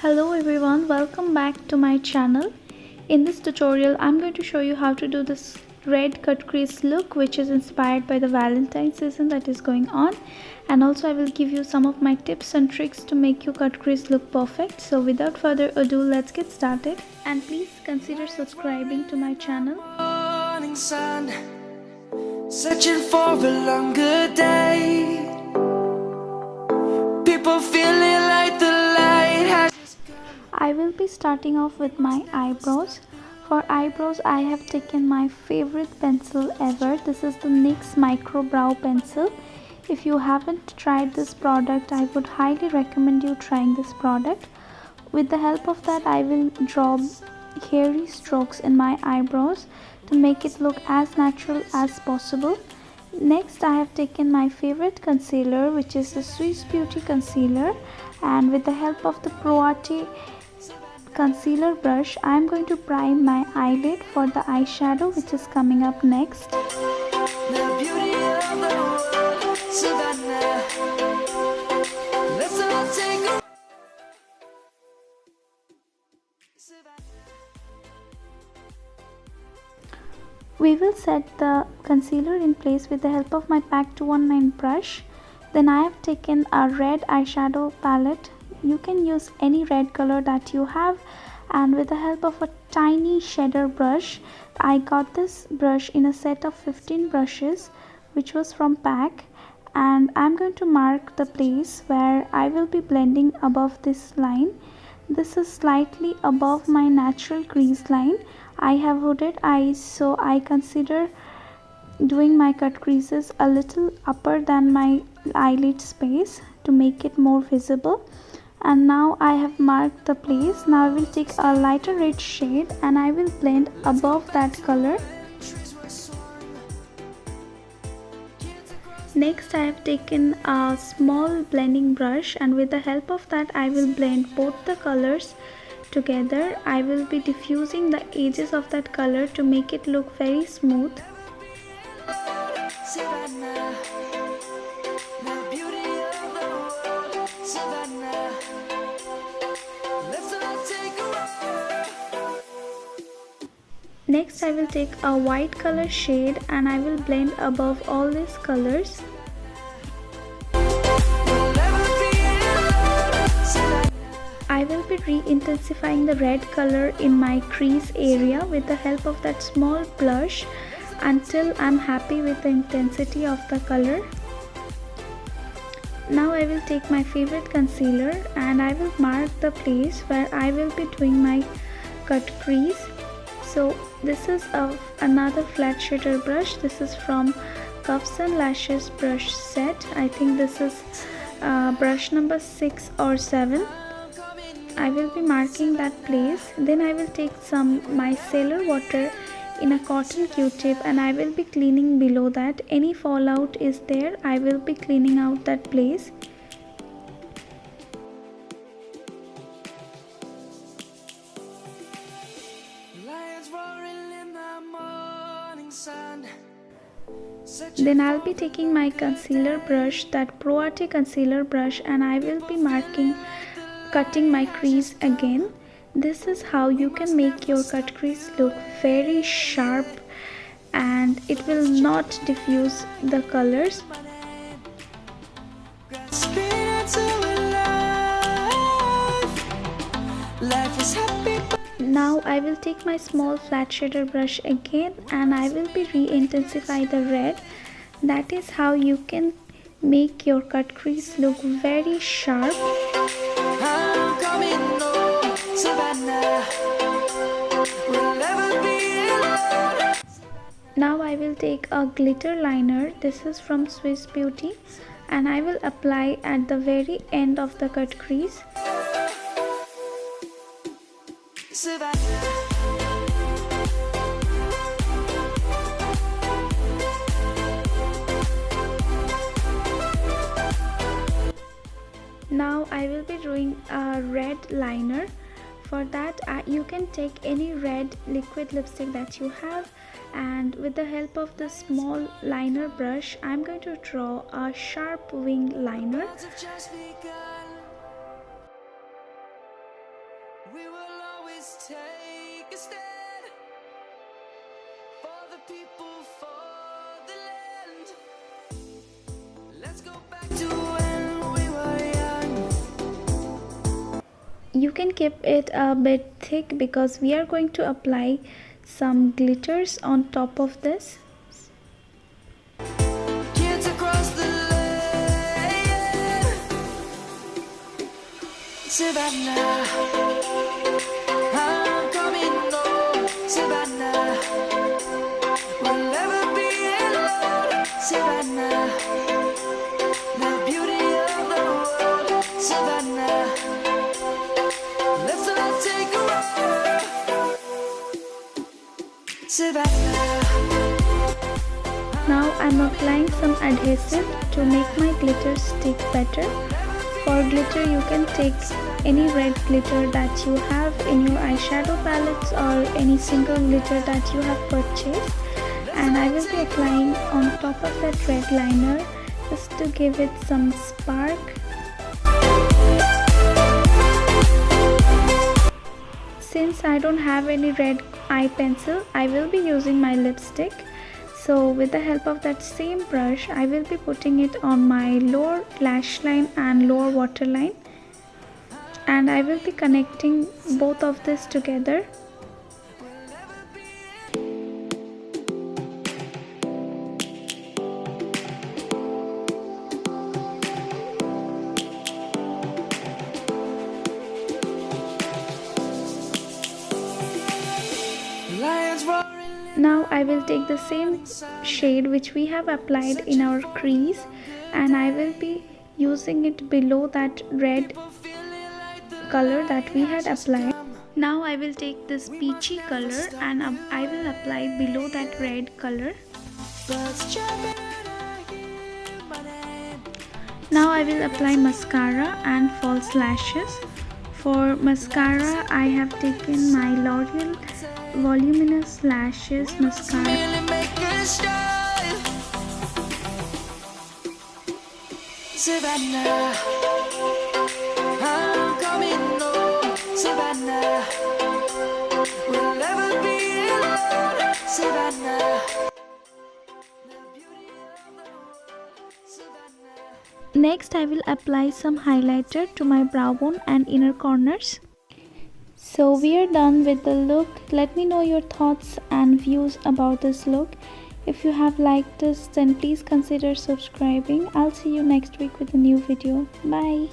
Hello everyone, welcome back to my channel. In this tutorial I'm going to show you how to do this red cut crease look, which is inspired by the Valentine season that is going on, and also I will give you some of my tips and tricks to make your cut crease look perfect. So without further ado, let's get started, and please consider subscribing to my channel. Morning sun, searching for a longer day. People feeling like the light has. I will be starting off with my eyebrows. For eyebrows I have taken my favorite pencil ever. This is the NYX Micro Brow Pencil. If you haven't tried this product, I would highly recommend you trying this product. With the help of that, I will draw hairy strokes in my eyebrows to make it look as natural as possible. Next, I have taken my favorite concealer, which is the Swiss Beauty concealer, and with the help of the Pro Arte concealer brush, I am going to prime my eyelid for the eyeshadow which is coming up next. The beauty of the world, Savannah. Let's all take a We will set the concealer in place with the help of my PAC 219 brush. Then I have taken a red eyeshadow palette. You can use any red color that you have, and with the help of a tiny shader brush, I got this brush in a set of 15 brushes which was from PAC, and I'm going to mark the place where I will be blending above this line. This is slightly above my natural crease line. I have hooded eyes, so I consider doing my cut creases a little upper than my eyelid space to make it more visible. And now I have marked the place. Now I will take a lighter red shade and I will blend above that color. Next, I have taken a small blending brush, and with the help of that I will blend both the colors together. I will be diffusing the edges of that color to make it look very smooth. Savannah. The beauty of the world, Savannah. Let's all take a walk. Next, I will take a white color shade and I will blend above all these colors. We'll never be alone, Savannah. I will be re-intensifying the red color in my crease area with the help of that small blush until I'm happy with the intensity of the color. Now I will take my favorite concealer and I will mark the place where I will be doing my cut crease. So this is another flat shader brush. This is from Cuffs and Lashes brush set. I think this is brush number 6 or 7. I will be marking that place. Then I will take some micellar water in a cotton q-tip and I will be cleaning below that. Any fallout is there, I will be cleaning out that place. Lions roaring in the morning sun. Then I'll be taking my concealer brush, that Pro Arte concealer brush, and I will be cutting my crease again. This is how you can make your cut crease look very sharp and it will not diffuse the colors. Spin into a life. Life is happy. Now I will take my small flat shader brush again and I will be re-intensify the red. That is how you can make your cut crease look very sharp. I'm coming home, Savannah. We'll never be alone. Now I will take a glitter liner. This is from Swiss Beauty and I will apply at the very end of the cut crease. Savannah. Now I will be doing a red liner. For that you can take any red liquid lipstick that you have, and with the help of the small liner brush I'm going to draw a sharp wing liner. Have just begun. We will always take a stand for the people, for the land. Let's go back to when we were young. You can keep it a bit thick because we are going to apply some glitters on top of this. Kids across the land, Savannah, I'm coming home, Savannah, we'll never be alone, Savannah, the beauty of the world, Savannah, let's all take a ride, Savannah. Now I'm applying some adhesive to make my glitter stick better. For glitter you can take any red glitter that you have in your eyeshadow palettes or any single glitter that you have purchased, and I will be applying on top of that red liner just to give it some spark. Since I don't have any red eye pencil, I will be using my lipstick. So with the help of that same brush, I will be putting it on my lower lash line and lower waterline, and I will be connecting both of this together. Lions roaring. Now I will take the same shade which we have applied in our crease, and I will be using it below that red color that we had applied. Now I will take this peachy color and I will apply below that red color. Birds chirping, I hear my name. Now I will apply mascara and false lashes. For mascara I have taken my L'Oreal Voluminous Lashes mascara. Really make a style. Savannah, I'm coming home, Savannah, we'll never be alone, Savannah, the beauty of the world, Savannah. Next I will apply some highlighter to my brow bone and inner corners. So we are done with the look. Let me know your thoughts and views about this look. If you have liked this, then please consider subscribing. I'll see you next week with a new video. Bye.